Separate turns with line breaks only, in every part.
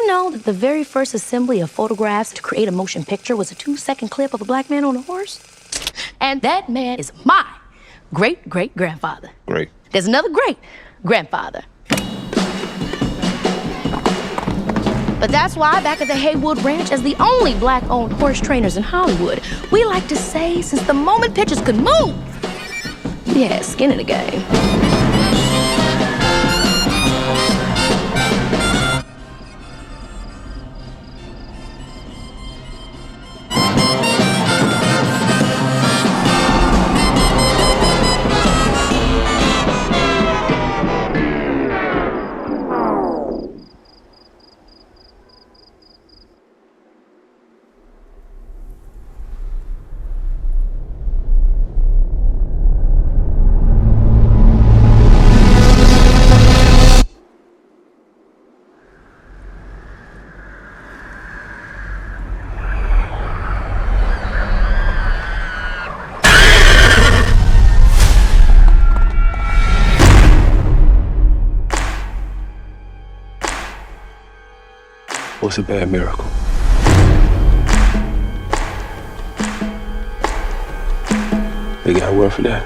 know that the very first assembly of photographs to create a motion picture was a 2-second clip of a black man on a horse? And that man is my great-great-grandfather.
Great.
There's another great-grandfather. But that's why back at the Haywood Ranch, as the only black-owned horse trainers in Hollywood, we like to say since the moment pictures could move, we had skin in the game.
What's a bad miracle? They got a word for that.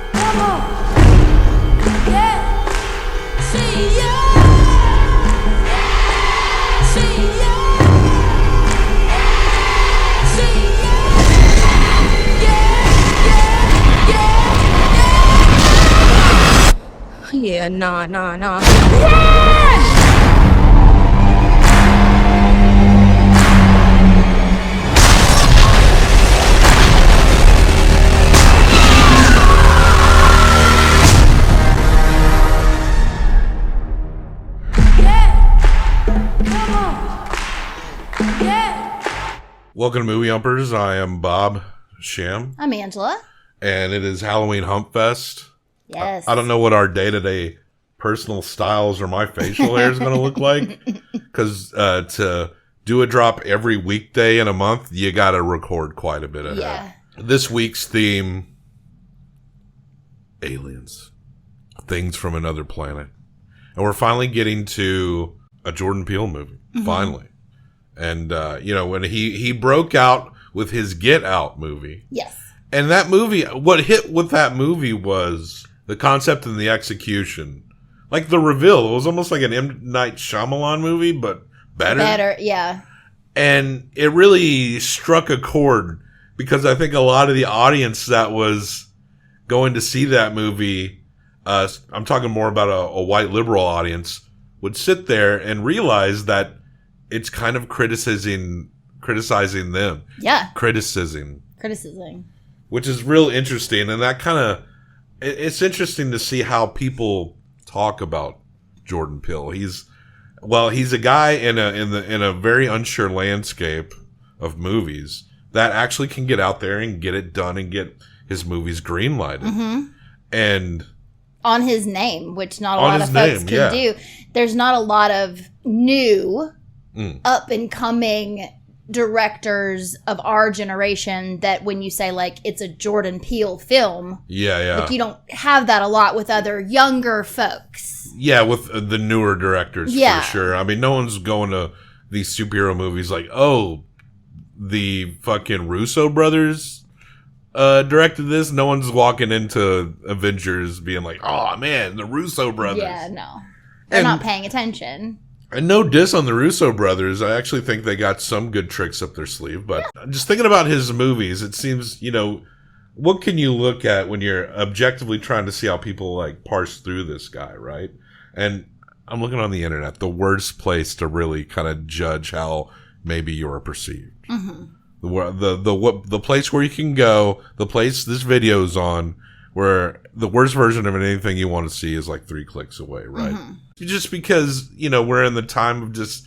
Yeah, nah.
Welcome to Movie Humpers. I am Bob Sham.
I'm Angela.
And it is Halloween Humpfest.
Yes.
I don't know what our day-to-day personal styles or my facial hair is going to look like. Because to do a drop every weekday in a month, you got to record quite a bit ahead.
Yeah.
This week's theme, aliens. Things from another planet. And we're finally getting to a Jordan Peele movie. Mm-hmm. Finally. And, when he broke out with his Get Out movie.
Yes.
And that movie, what hit with that movie was the concept and the execution. Like the reveal. It was almost like an M. Night Shyamalan movie, but better.
Better, yeah.
And it really struck a chord because I think a lot of the audience that was going to see that movie, I'm talking more about a white liberal audience, would sit there and realize that it's kind of criticizing them.
Yeah.
Criticizing. Which is real interesting. And that kind of, it's interesting to see how people talk about Jordan Peele. He's a guy in a very unsure landscape of movies that actually can get out there and get it done and get his movies greenlighted. Mm-hmm. And
on his name, which not a lot of folks can do. There's not a lot of new up and coming directors of our generation that when you say like it's a Jordan Peele film, like you don't have that a lot with other younger folks.
Yeah, with the newer directors for sure. I mean, no one's going to these superhero movies like, oh, the fucking Russo brothers directed this. No one's walking into Avengers being like, oh man, the Russo brothers.
Yeah, no, they're not paying attention.
And no diss on the Russo brothers. I actually think they got some good tricks up their sleeve. But just thinking about his movies, it seems, what can you look at when you're objectively trying to see how people like parse through this guy, right? And I'm looking on the internet, the worst place to really kind of judge how maybe you're perceived. Mm-hmm. The place where you can go, the place this video's on, where the worst version of anything you want to see is like 3 clicks away, right? Mm-hmm. Just because, we're in the time of just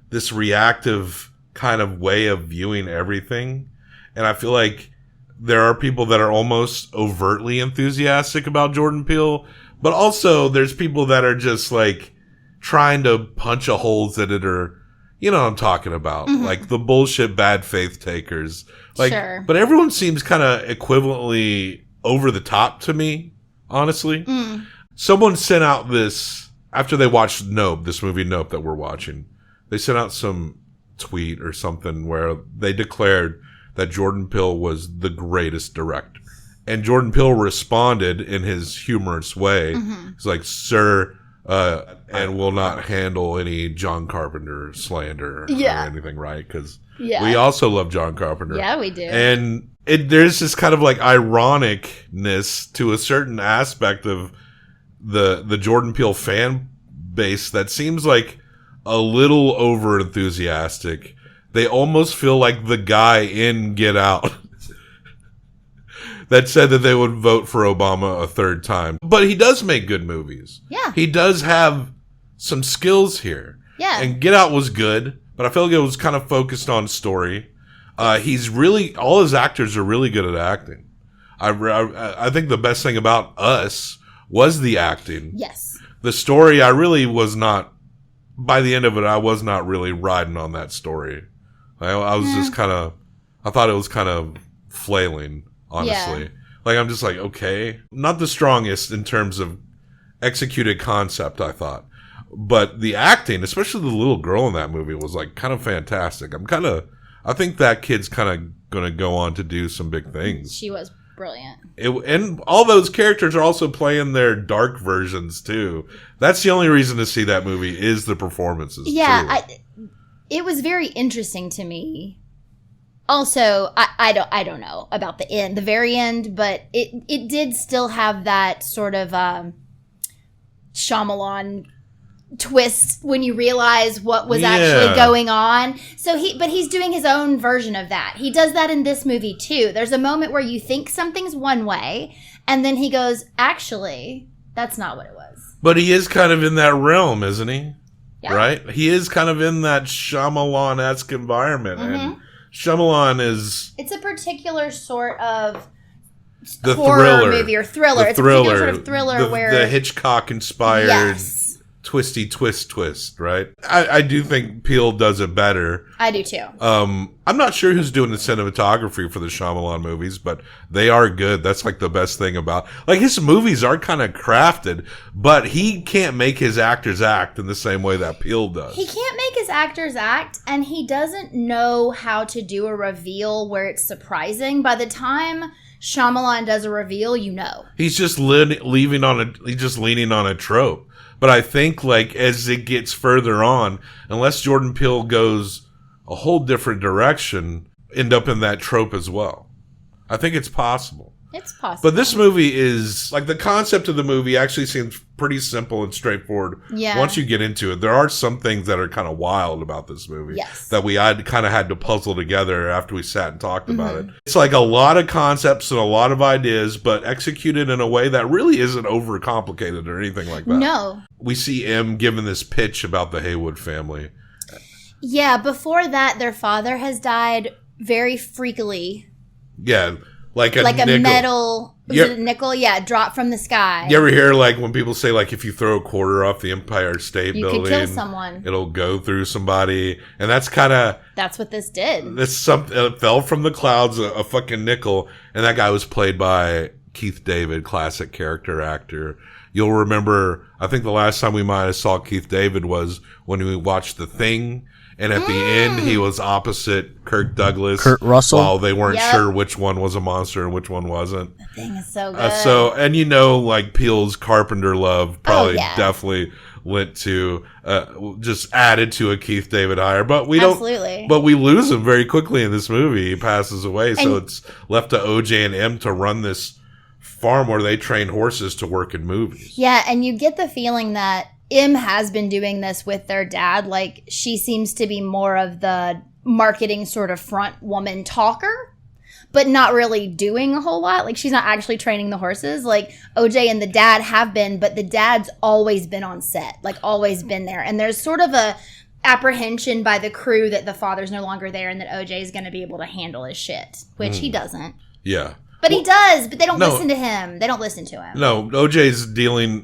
this reactive kind of way of viewing everything. And I feel like there are people that are almost overtly enthusiastic about Jordan Peele, but also there's people that are just like trying to punch a holes in it, or, what I'm talking about. Mm-hmm. Like the bullshit bad faith takers. Like, sure. But everyone seems kind of equivalently over the top to me, honestly. Mm. Someone sent out this, after they watched Nope, this movie Nope that we're watching, they sent out some tweet or something where they declared that Jordan Peele was the greatest director. And Jordan Peele responded in his humorous way. He's like, sir, and will not handle any John Carpenter slander or anything, right? Because we also love John Carpenter.
Yeah, we do.
And there's this kind of like ironicness to a certain aspect of the Jordan Peele fan base that seems like a little over enthusiastic. They almost feel like the guy in Get Out that said that they would vote for Obama a third time. But he does make good movies. Yeah. He does have some skills here. Yeah. And Get Out was good, but I feel like it was kind of focused on story. He's really, all his actors are really good at acting. I think the best thing about Us was the acting. Yes. The story, I really was not, by the end of it, I was not really riding on that story. I was just kind of, I thought it was kind of flailing. Honestly, like I'm just like, okay, not the strongest in terms of executed concept, I thought, but the acting, especially the little girl in that movie, was like kind of fantastic. I think that kid's kind of going to go on to do some big things. She was brilliant. And all those characters are also playing their dark versions too. That's the only reason to see that movie is the performances. Yeah, it was very interesting to me. Also, I don't know about the very end, but it did still have that sort of Shyamalan twist when you realize what was actually going on. So he's doing his own version of that. He does that in this movie too. There's a moment where you think something's one way, and then he goes, actually, that's not what it was. But he is kind of in that realm, isn't he? Yeah. Right? He is kind of in that Shyamalan-esque environment, and Shyamalan is... It's a particular sort of horror movie or thriller. It's a particular sort of thriller where... The Hitchcock-inspired twisty twist, right? I do think Peele does it better. I do too. I'm not sure who's doing the cinematography for the Shyamalan movies, but they are good. That's like the best thing about... Like, his movies are kind of crafted, but he can't make his actors act in the same way that Peele does. He can't make his actors act, and he doesn't know how to do a reveal where it's surprising. By the time Shyamalan does a reveal, you know. He's just leaning on a trope. But I think, like, as it gets further on, unless Jordan Peele goes a whole different direction, end up in that trope as well. I think it's possible. It's possible. But this movie is, like, the concept of the movie actually seems pretty simple and straightforward. Yeah. Once you get into it, there are some things that are kind of wild about this movie. Yes. That we kind of had to puzzle together after we sat and talked about it. It's like a lot of concepts and a lot of ideas, but executed in a way that really isn't overcomplicated or anything like that. No. We see M giving this pitch about the Haywood family. Yeah, before that, their father has died very freakily. Yeah. Like a metal, was it a nickel? Yeah, dropped from the sky. You ever hear, like, when people say, like, if you throw a quarter off the Empire State Building, you could kill someone. It'll go through somebody. And that's kind of... That's what this did. It fell from the clouds, a fucking nickel. And that guy was played by Keith David, classic character actor. You'll remember, I think the last time we might have saw Keith David was when we watched The Thing. And at the end, he was opposite Kurt Russell. While they weren't sure which one was a monster and which one wasn't. The Thing is so good. And you know, like, Peele's Carpenter love probably definitely went to, just added to a Keith David hire. But we but we lose him very quickly in this movie. He passes away. So it's left to OJ and M to run this farm where they train horses to work in movies. Yeah, and you get the feeling that M has been doing this with their dad. Like, she seems to be more of the marketing sort of front woman talker, but not really doing a whole lot. Like, she's not actually training the horses. Like, OJ and the dad have been, but the dad's always been on set, like, always been there. And there's sort of a apprehension by the crew that the father's no longer there and that OJ is going to be able to handle his shit, which he doesn't. Yeah. But he does, but they don't listen to him. They don't listen to him. No, OJ's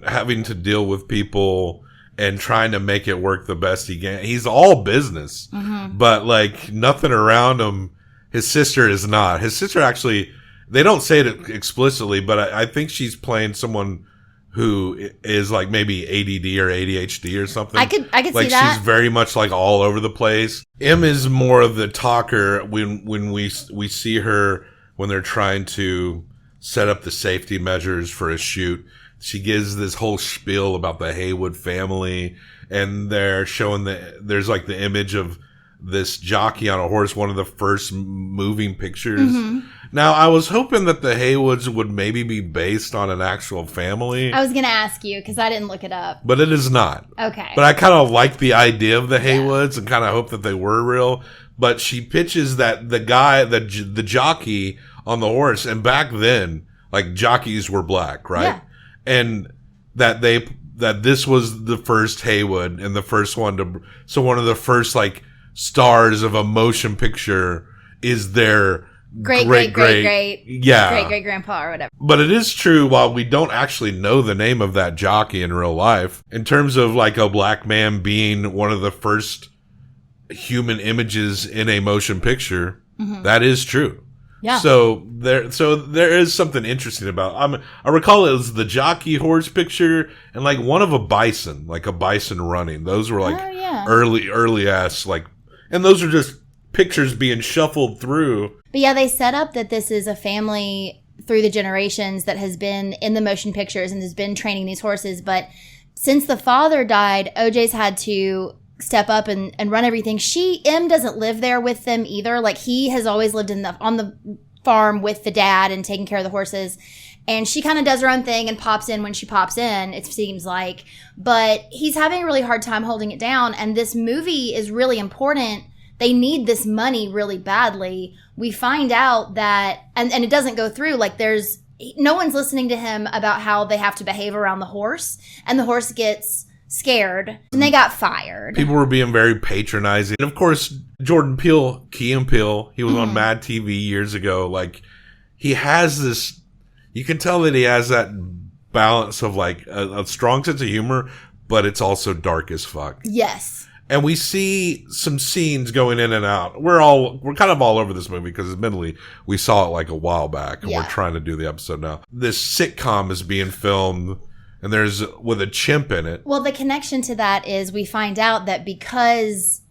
having to deal with people and trying to make it work the best he can. He's all business, but, like, nothing around him. His sister is not. His sister actually, they don't say it explicitly, but I think she's playing someone who is like maybe ADD or ADHD or something.
I could
like
see that.
She's very much like all over the place. M is more of the talker when we see her when they're trying to set up the safety measures for a shoot. She gives this whole spiel about the Haywood family, and they're showing there's like the image of this jockey on a horse, one of the first moving pictures. Mm-hmm. Now, I was hoping that the Haywoods would maybe be based on an actual family.
I was going to ask you because I didn't look it up.
But it is not.
Okay.
But I kind of like the idea of the Haywoods and kind of hope that they were real. But she pitches that the guy, the jockey on the horse, and back then, like, jockeys were black, right? Yeah. And that this was the first Haywood and the first one so one of the first, like, stars of a motion picture is their great
grandpa or whatever.
But it is true, while we don't actually know the name of that jockey in real life, in terms of like a black man being one of the first human images in a motion picture, that is true. Yeah. So there is something interesting about. I recall it was the jockey horse picture and like one of a bison running. Those were like early ass like, and those are just pictures being shuffled through.
But yeah, they set up that this is a family through the generations that has been in the motion pictures and has been training these horses. But since the father died, OJ's had to step up and run everything. M doesn't live there with them either. Like, he has always lived on the farm with the dad and taking care of the horses. And she kind of does her own thing and pops in when she pops in, it seems like. But he's having a really hard time holding it down. And this movie is really important. They need this money really badly. We find out that, and it doesn't go through, like no one's listening to him about how they have to behave around the horse. And the horse gets scared and they got fired.
People were being very patronizing. And of course, Jordan Peele, Keanu Peele, he was on Mad TV years ago. Like, he has this, you can tell that he has that balance of like a strong sense of humor, but it's also dark as fuck.
Yes.
And we see some scenes going in and out. We're kind of all over this movie because admittedly we saw it like a while back and we're trying to do the episode now. This sitcom is being filmed and there's with a chimp in it.
Well, the connection to that is we find out that because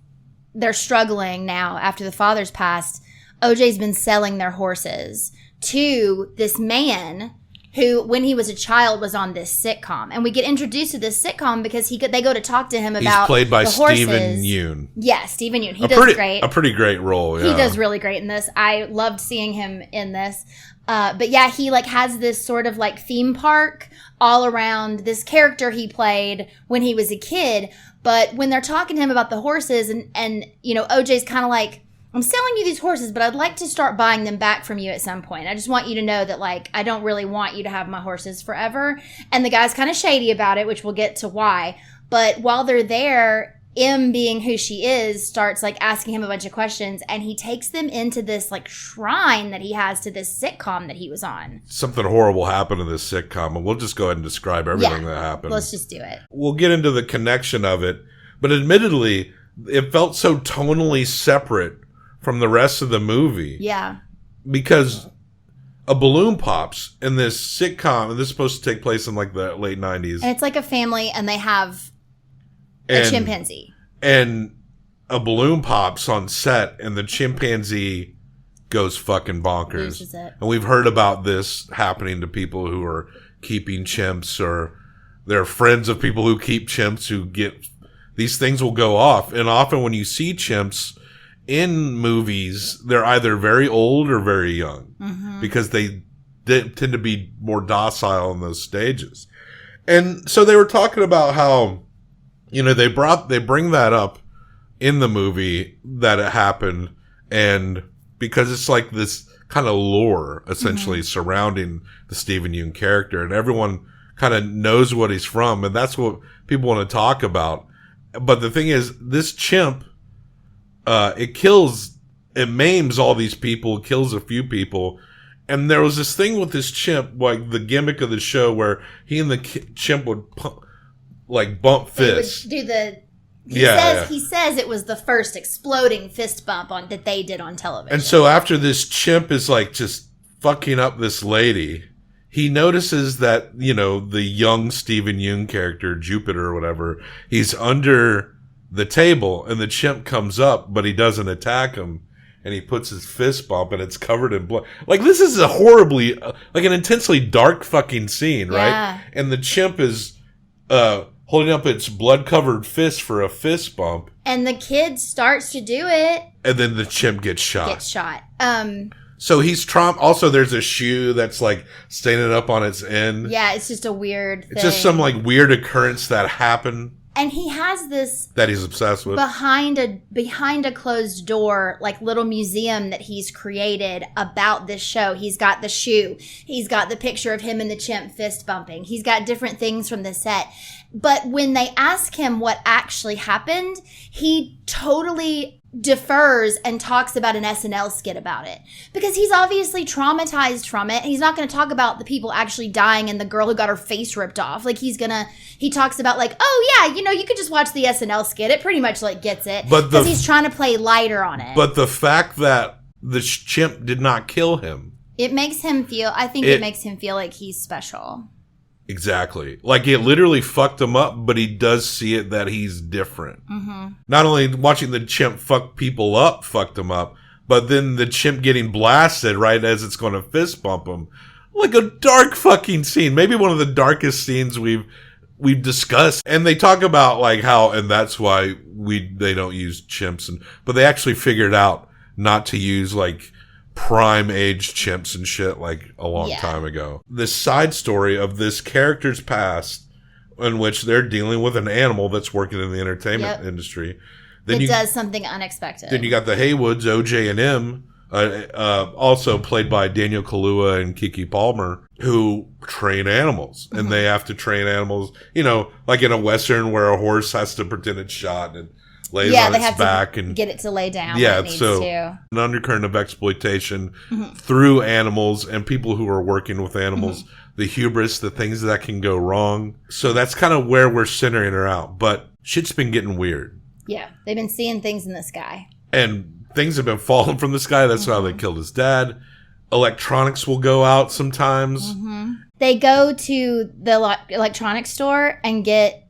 they're struggling now after the father's passed, OJ's been selling their horses to this man who, when he was a child, was on this sitcom. And we get introduced to this sitcom because they go to talk to him about the horses. He's played by Stephen
Yeun.
Yeah, Stephen Yeun. He does great.
A pretty great role, yeah.
He does really great in this. I loved seeing him in this. But yeah, he like has this sort of like theme park all around this character he played when he was a kid. But when they're talking to him about the horses and you know, OJ's kind of like, I'm selling you these horses, but I'd like to start buying them back from you at some point. I just want you to know that, like, I don't really want you to have my horses forever. And the guy's kind of shady about it, which we'll get to why. But while they're there, M, being who she is, starts, like, asking him a bunch of questions. And he takes them into this, like, shrine that he has to this sitcom that he was on.
Something horrible happened in this sitcom, and we'll just go ahead and describe everything that happened.
Let's just do it.
We'll get into the connection of it. But admittedly, it felt so tonally separate from the rest of the movie.
Yeah.
Because a balloon pops in this sitcom, and this is supposed to take place in like the late 90s.
And it's like a family, and they have a chimpanzee.
And a balloon pops on set, and the chimpanzee goes fucking bonkers.
Loses it.
And we've heard about this happening to people who are keeping chimps, or they're friends of people who keep chimps who get... These things will go off. And often when you see chimps in movies, they're either very old or very young because they tend to be more docile in those stages. And so they were talking about how, you know, they bring that up in the movie that it happened, and because it's like this kind of lore essentially surrounding the Stephen Yeun character, and everyone kind of knows what he's from, and that's what people want to talk about. But the thing is, this chimp, it maims all these people, kills a few people. And there was this thing with this chimp, like the gimmick of the show, where he and the chimp would bump fists.
He says it was the first exploding fist bump that they did on television.
And so after this chimp is like just fucking up this lady, he notices that, you know, the young Stephen Yeun character, Jupiter or whatever, he's under the table and the chimp comes up, but he doesn't attack him. And he puts his fist bump and it's covered in blood. Like, this is a horribly, like an intensely dark fucking scene, right? And the chimp is holding up its blood-covered fist for a fist bump.
And the kid starts to do it.
And then the chimp gets shot.
So
he's also, there's a shoe that's like standing up on its end.
Yeah, it's just a weird thing.
It's just some like weird occurrence that happened.
And he has this
that he's obsessed with
behind a closed door, like little museum that he's created about this show. He's got the shoe. He's got the picture of him and the chimp fist bumping. He's got different things from the set. But when they ask him what actually happened, he totally defers and talks about an SNL skit about it because he's obviously traumatized from it. He's not going to talk about the people actually dying and the girl who got her face ripped off. Like he talks about like, oh yeah, you know, you could just watch the SNL skit. It pretty much like gets it because he's trying to play lighter on it.
But the fact that the chimp did not kill him,
it makes him feel like he's special.
Exactly. Like it literally fucked him up, but he does see it that he's different. Mm-hmm. Not only watching the chimp fuck people up fucked him up, but then the chimp getting blasted right as it's going to fist bump him. Like a dark fucking scene. Maybe one of the darkest scenes we've discussed. And they talk about like how, and that's why they don't use chimps, but they actually figured out not to use like prime age chimps and shit like a long time ago. This side story of this character's past in which they're dealing with an animal that's working in the entertainment industry. Then
it does something unexpected.
Then you got the Haywoods, OJ and M, also played by Daniel Kaluuya and Keke Palmer, who train animals. And they have to train animals, you know, like in a Western where a horse has to pretend it's shot and lays on its back and
get it to lay down.
Yeah,
when it needs
so
to.
An undercurrent of exploitation through animals and people who are working with animals, the hubris, the things that can go wrong. So that's kind of where we're centering her out. But shit's been getting weird.
Yeah, they've been seeing things in the sky.
And things have been falling from the sky. That's how they killed his dad. Electronics will go out sometimes.
They go to the electronics store and get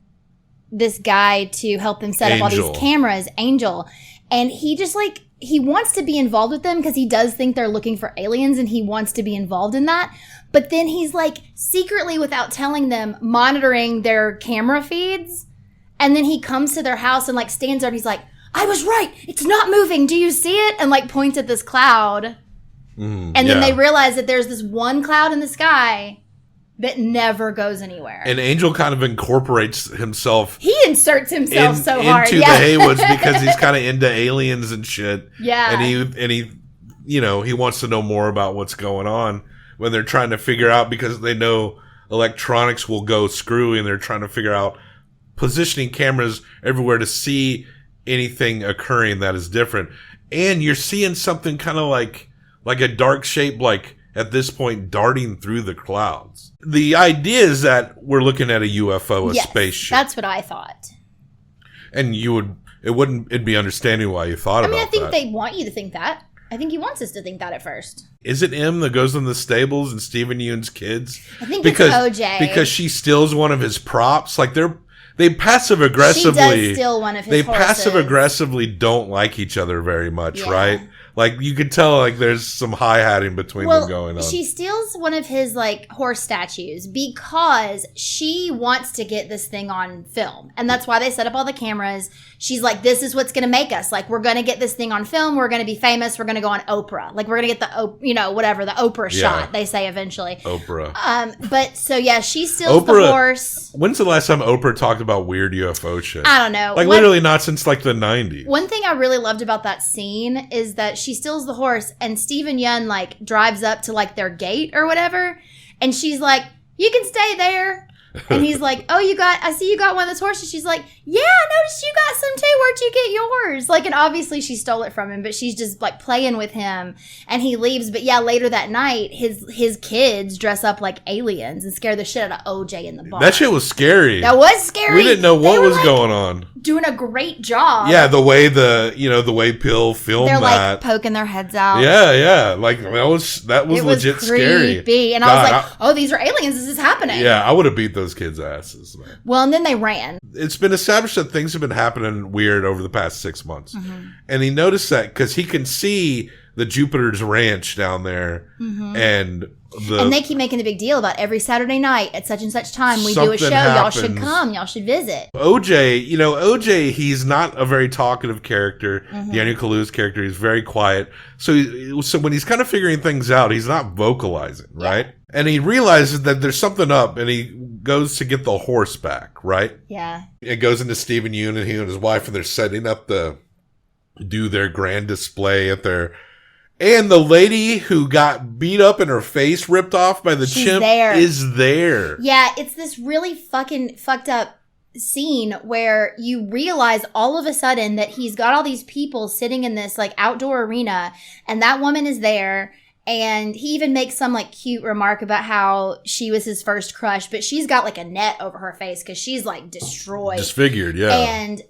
this guy to help him set up all these cameras, Angel. And he just he wants to be involved with them because he does think they're looking for aliens and he wants to be involved in that. But then he's secretly, without telling them, monitoring their camera feeds. And then he comes to their house and stands there and he's like, I was right. It's not moving. Do you see it? And points at this cloud. And then they realize that there's this one cloud in the sky that never goes anywhere. And Angel kind of incorporates himself. He inserts himself so hard into the Haywoods because he's kind of into aliens and shit. Yeah. And he he wants to know more about what's going on when they're trying to figure out, because they know electronics will go screwy and they're trying to figure out positioning cameras everywhere to see anything occurring that is different. And you're seeing something kind of like a dark shape, at this point, darting through the clouds. The idea is that we're looking at a UFO, a spaceship. That's what I thought. And it'd be understanding why you thought about that. I think they want you to think that. I think he wants us to think that at first. Is it M that goes in the stables and Stephen Yeun's kids? I think it's OJ. Because she steals one of his props. They passive aggressively. She does steal one of his horses. They passive aggressively don't like each other very much, right? You could tell, there's some high-hatting between them going on. She steals one of his, horse statues because she wants to get this thing on film. And that's why they set up all the cameras. She's like, this is what's going to make us. We're going to get this thing on film. We're going to be famous. We're going to go on Oprah. We're going to get the Oprah shot, they say eventually. Oprah. She steals the horse. When's the last time Oprah talked about weird UFO shit? I don't know. Literally not since, the 90s. One thing I really loved about that scene is that she steals the horse and Stephen Yeun drives up to their gate or whatever, and she's like, you can stay there. And he's like, oh, I see you got one of those horses. She's like, yeah, I noticed you got some too. Where'd you get yours? Like, and obviously she stole it from him, but she's just like playing with him, and he leaves. But yeah, later that night, his kids dress up like aliens and scare the shit out of OJ in the bar.
That shit was scary.
That was scary.
We didn't know what was going on.
Doing a great job.
Yeah, the way Peele filmed
They're
that.
like poking their heads out.
Yeah. Like that was legit
creepy.
scary.
And I was like, oh, these are aliens. This is happening.
Yeah, I would have beat those kids' asses, man.
Well, and then they ran.
It's been established that things have been happening weird over the past 6 months. And he noticed that because he can see the Jupiter's Ranch down there, and they keep making
the big deal about every Saturday night at such and such time we do a show. Y'all should come. Y'all should visit.
OJ, he's not a very talkative character. Keanu Kaluuya's character, he's very quiet. So when he's kind of figuring things out, he's not vocalizing, right? And he realizes that there's something up, and he goes to get the horse back, right?
Yeah.
It goes into Stephen Yeun, and he and his wife, and they're setting up do their grand display at their. And the lady who got beat up and her face ripped off by the chimp is there.
Yeah, it's this really fucking fucked up scene where you realize all of a sudden that he's got all these people sitting in this like outdoor arena, and that woman is there. And he even makes some like cute remark about how she was his first crush, but she's got like a net over her face because she's like destroyed.
Disfigured, yeah.
And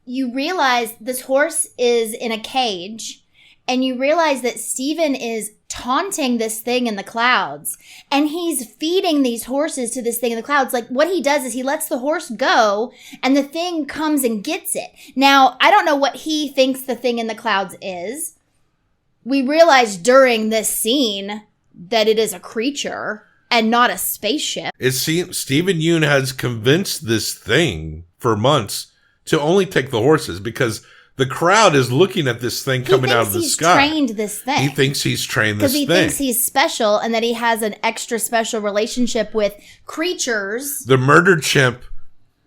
you realize this horse is in a cage. And you realize that Steven is taunting this thing in the clouds. And he's feeding these horses to this thing in the clouds. Like, what he does is he lets the horse go, and the thing comes and gets it. Now, I don't know what he thinks the thing in the clouds is. We realize during this scene that it is a creature and not a spaceship.
Stephen Yeun has convinced this thing for months to only take the horses because the crowd is looking at this thing coming out of the sky.
He thinks he's trained this thing.
He thinks he's trained this thing.
Because he thinks he's special and that he has an extra special relationship with creatures.
The murdered chimp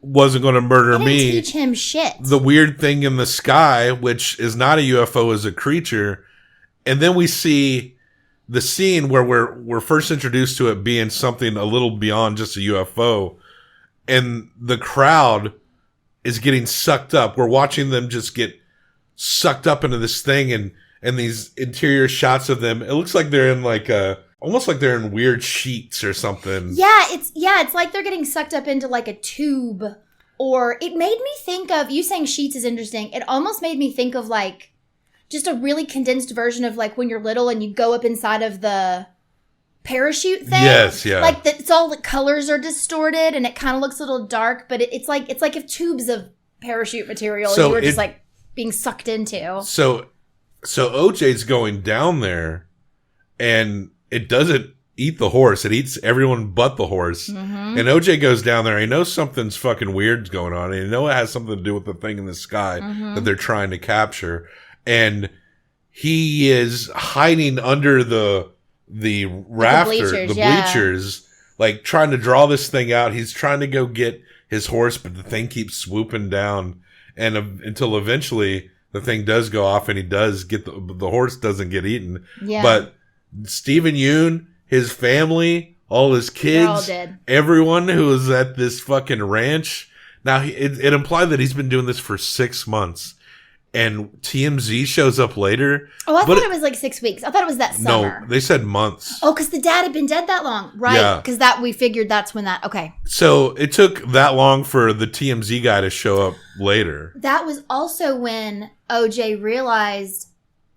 wasn't going to murder me.
Teach him shit.
The weird thing in the sky, which is not a UFO, is a creature. And then we see the scene where we're first introduced to it being something a little beyond just a UFO. And the crowd is getting sucked up. We're watching them just get sucked up into this thing, and these interior shots of them. It looks like they're in like almost like they're in weird sheets or something.
It's like they're getting sucked up into like a tube. Or it made me think of, you saying sheets is interesting. It almost made me think of like just a really condensed version of like when you're little and you go up inside of the parachute thing.
Yes, yeah.
Like it's all the colors are distorted and it kind of looks a little dark, but it's like if tubes of parachute material you were just like being sucked into.
So OJ's going down there, and it doesn't eat the horse. It eats everyone but the horse. And OJ goes down there. And he knows something's fucking weird's going on. And he knows it has something to do with the thing in the sky that they're trying to capture. And he is hiding under the rafter, the bleachers, like trying to draw this thing out. He's trying to go get his horse, but the thing keeps swooping down. And until eventually the thing does go off, and he does get the horse doesn't get eaten. Yeah. But Stephen Yeun, his family, all his kids, everyone who was at this fucking ranch. Now it implied that he's been doing this for 6 months, and TMZ shows up later.
Oh, I thought it was like 6 weeks. I thought it was that summer.
No, they said months.
Oh, because the dad had been dead that long, right? Because we figured that's when that. Okay.
So it took that long for the TMZ guy to show up later.
That was also when OJ realized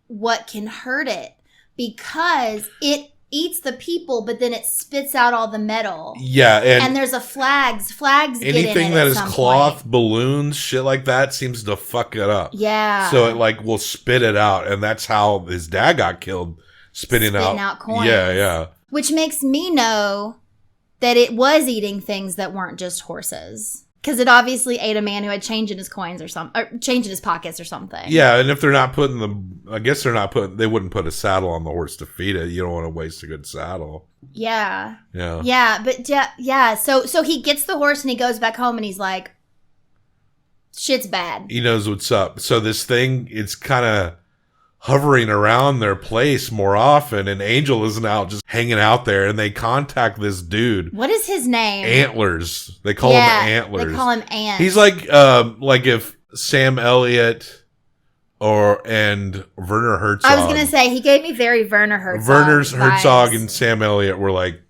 what can hurt it, because it eats the people, but then it spits out all the metal.
Yeah,
and there's flags get in it.
Anything that is cloth, balloons, shit like that seems to fuck it up.
Yeah.
So it like will spit it out, and that's how his dad got killed, spitting out
coins.
Yeah.
Which makes me know that it was eating things that weren't just horses. Because it obviously ate a man who had change in his coins or something, or change in his pockets or something.
Yeah, and if they're not putting they wouldn't put a saddle on the horse to feed it. You don't want to waste a good saddle.
Yeah.
Yeah.
Yeah, but yeah. So he gets the horse and he goes back home and he's like, shit's bad.
He knows what's up. So this thing, it's kind of hovering around their place more often, and Angel isn't out just hanging out there, and they contact this dude.
What is his name?
Antlers. They call him Antlers.
They call him Ant.
He's like if Sam Elliott and Werner Herzog.
I was going to say, he gave me very Werner Herzog
Herzog
vibes.
and Sam Elliott were like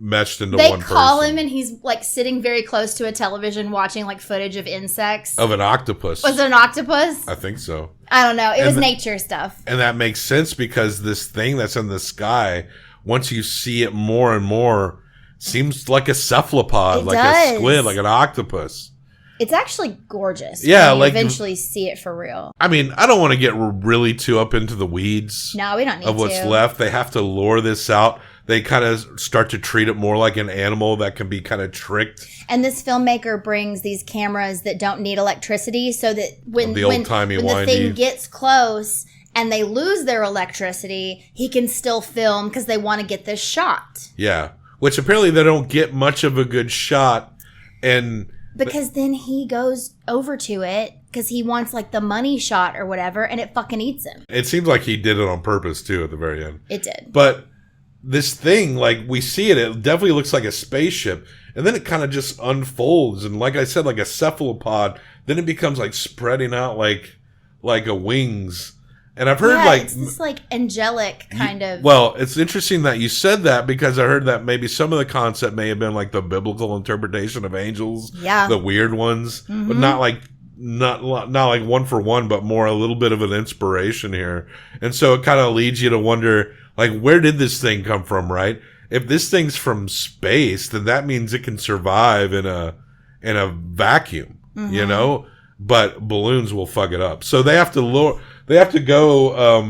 meshed into
they
one person.
They call him, and he's like sitting very close to a television watching like footage of insects.
Of an octopus.
Was it an octopus?
I think so.
I don't know. It was nature stuff.
And that makes sense because this thing that's in the sky, once you see it more and more, seems like a cephalopod, a squid, like an octopus.
It's actually gorgeous.
Yeah,
when you eventually see it for real.
I mean, I don't want to get really too up into the weeds.
No, we don't need to.
Of what's left. They have to lure this out. They kind of start to treat it more like an animal that can be kind of tricked.
And this filmmaker brings these cameras that don't need electricity, so that when the thing gets close and they lose their electricity, he can still film because they want to get this shot.
Yeah, which apparently they don't get much of a good shot, and
because then he goes over to it because he wants like the money shot or whatever, and it fucking eats him.
It seems like he did it on purpose too at the very end.
It did,
but this thing, like we see it definitely looks like a spaceship, and then it kind of just unfolds, and like I said, like a cephalopod, then it becomes like spreading out like a wings. And I've heard
it's this like angelic kind of.
Well, it's interesting that you said that because I heard that maybe some of the concept may have been like the biblical interpretation of angels, the weird ones, but not like one for one, but more a little bit of an inspiration here. And so it kind of leads you to wonder, like, where did this thing come from, right? If this thing's from space, then that means it can survive in a vacuum, you know? But balloons will fuck it up. So they have to go,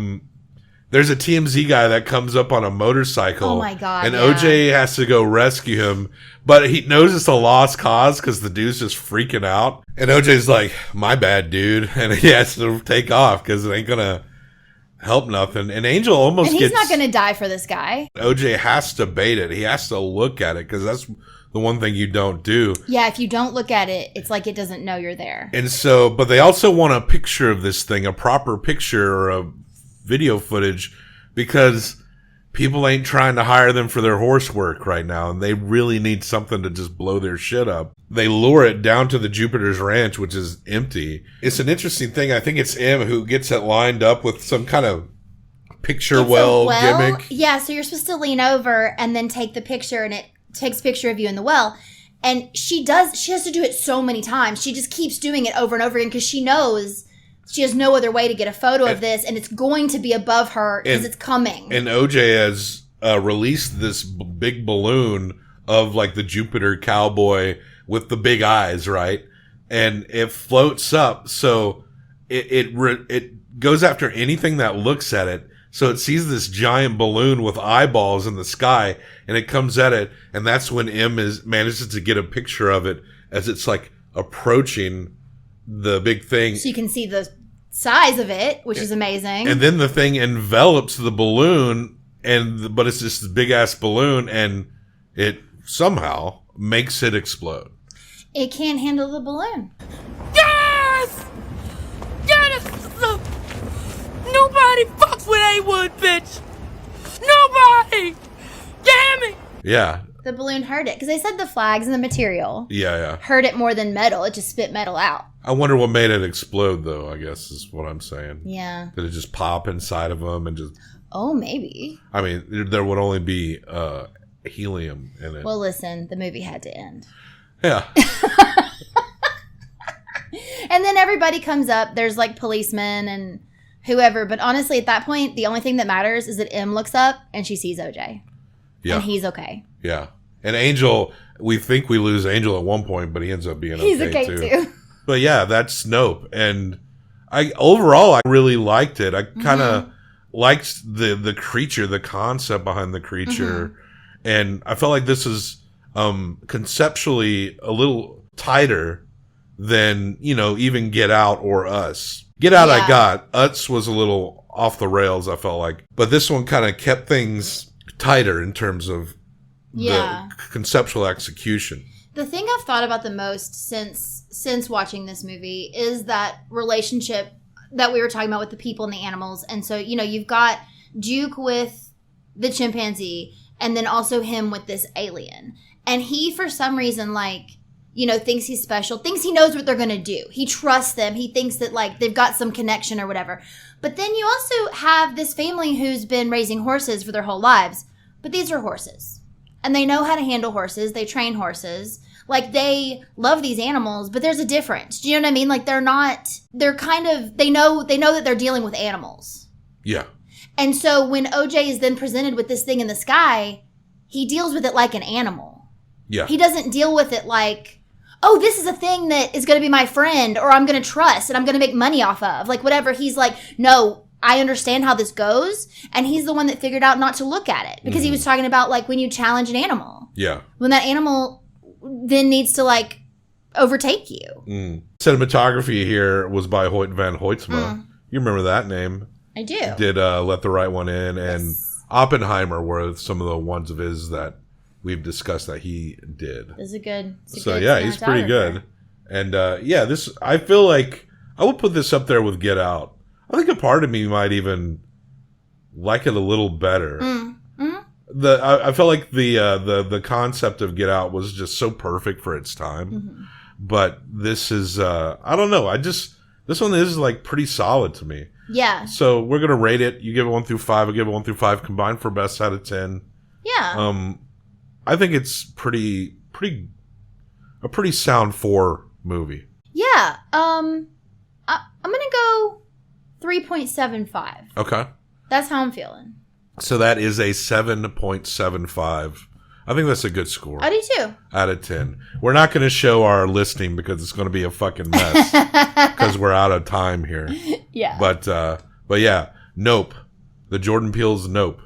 there's a TMZ guy that comes up on a motorcycle.
Oh my God.
And OJ has to go rescue him, but he knows it's a lost cause because the dude's just freaking out. And OJ's like, my bad, dude. And he has to take off because it ain't gonna help nothing. And Angel almost
he's not gonna die for this guy.
OJ has to bait it. He has to look at it because that's the one thing you don't do.
Yeah, if you don't look at it, it's like it doesn't know you're there.
And so, but they also want a picture of this thing, a proper picture or a video footage, because people ain't trying to hire them for their horse work right now, and they really need something to just blow their shit up. They lure it down to the Jupiter's Ranch, which is empty. It's an interesting thing. I think it's M who gets it lined up with some kind of picture gimmick.
Yeah, so you're supposed to lean over and then take the picture, and it takes a picture of you in the well. And she has to do it so many times. She just keeps doing it over and over again because she knows she has no other way to get a photo of this, and it's going to be above her because it's coming. And
OJ has released this big balloon of like the Jupiter cowboy with the big eyes, right? And it floats up, so it goes after anything that looks at it. So it sees this giant balloon with eyeballs in the sky, and it comes at it, and that's when manages to get a picture of it as it's like approaching the big thing.
So you can see the size of it, which is amazing.
And then the thing envelops the balloon, but it's just this big ass balloon, and it somehow makes it explode.
It can't handle the balloon.
Yes! Yes! Nobody fucks with A-Wood, bitch! Nobody! Damn it!
Yeah.
The balloon heard it, because they said the flags and the material heard it more than metal. It just spit metal out.
I wonder what made it explode, though, I guess is what I'm saying.
Yeah.
Did it just pop inside of them and just...
Oh, maybe.
I mean, there would only be helium in it.
Well, listen, the movie had to end.
Yeah.
And then everybody comes up. There's like policemen and whoever. But honestly, at that point, the only thing that matters is that M looks up and she sees OJ. Yeah. And he's okay.
Yeah. And Angel, we think we lose Angel at one point, but he ends up being
he's okay too.
But yeah, that's Nope. And overall, I really liked it. I kind of liked the creature, the concept behind the creature. And I felt like this is conceptually a little tighter than, even Get Out or Us. Get Out I got. Us was a little off the rails, I felt like. But this one kind of kept things tighter in terms of the conceptual execution.
The thing I've thought about the most since watching this movie is that relationship that we were talking about with the people and the animals. And so, you know, you've got Duke with the chimpanzee and then also him with this alien. And he, for some reason, like, you know, thinks he's special, thinks he knows what they're going to do. He trusts them. He thinks that, like, they've got some connection or whatever. But then you also have this family who's been raising horses for their whole lives. But these are horses. And they know how to handle horses. They train horses. Like, they love these animals, but there's a difference. Do you know what I mean? Like, they're kind of, they know that they're dealing with animals.
Yeah.
And so when OJ is then presented with this thing in the sky, he deals with it like an animal.
Yeah.
He doesn't deal with it like, oh, this is a thing that is going to be my friend or I'm going to trust and I'm going to make money off of. Like, whatever. He's like, no, I understand how this goes. And he's the one that figured out not to look at it because he was talking about, like, when you challenge an animal.
Yeah. When
that animal then needs to, like, overtake you.
Cinematography here was by Hoyt van Hoytsma. You remember that name?
I do.
Did Let the Right One In, and Oppenheimer were some of the ones of his that we've discussed that he did.
It's a good
he's pretty good. And this, I feel like I would put this up there with Get Out. I think a part of me might even like it a little better. I felt like the concept of Get Out was just so perfect for its time. But this is I don't know. This one is, like, pretty solid to me.
Yeah.
So we're gonna rate it. You give it 1 through 5. I give it 1 through 5 combined for best out of 10.
Yeah.
I think it's a pretty sound 4 movie.
Yeah. I'm gonna go 3.75.
Okay.
That's how I'm feeling.
So that is a 7.75. I think that's a good score.
I do too.
Out of 10. We're not going to show our listing because it's going to be a fucking mess because we're out of time here.
Yeah.
But yeah, Nope. The Jordan Peele's Nope.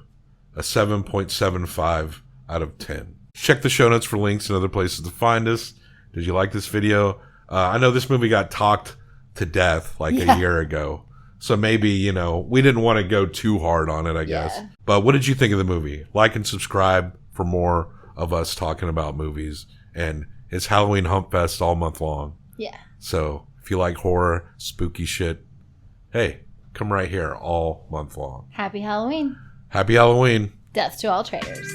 A 7.75 out of 10. Check the show notes for links and other places to find us. Did you like this video? I know this movie got talked to death like a year ago. So maybe, you know, we didn't want to go too hard on it, I guess. But what did you think of the movie? Like and subscribe for more of us talking about movies. And it's Halloween Humpfest all month long. Yeah. So if you like horror, spooky shit, hey, come right here all month long.
Happy Halloween.
Happy Halloween.
Death to all traitors.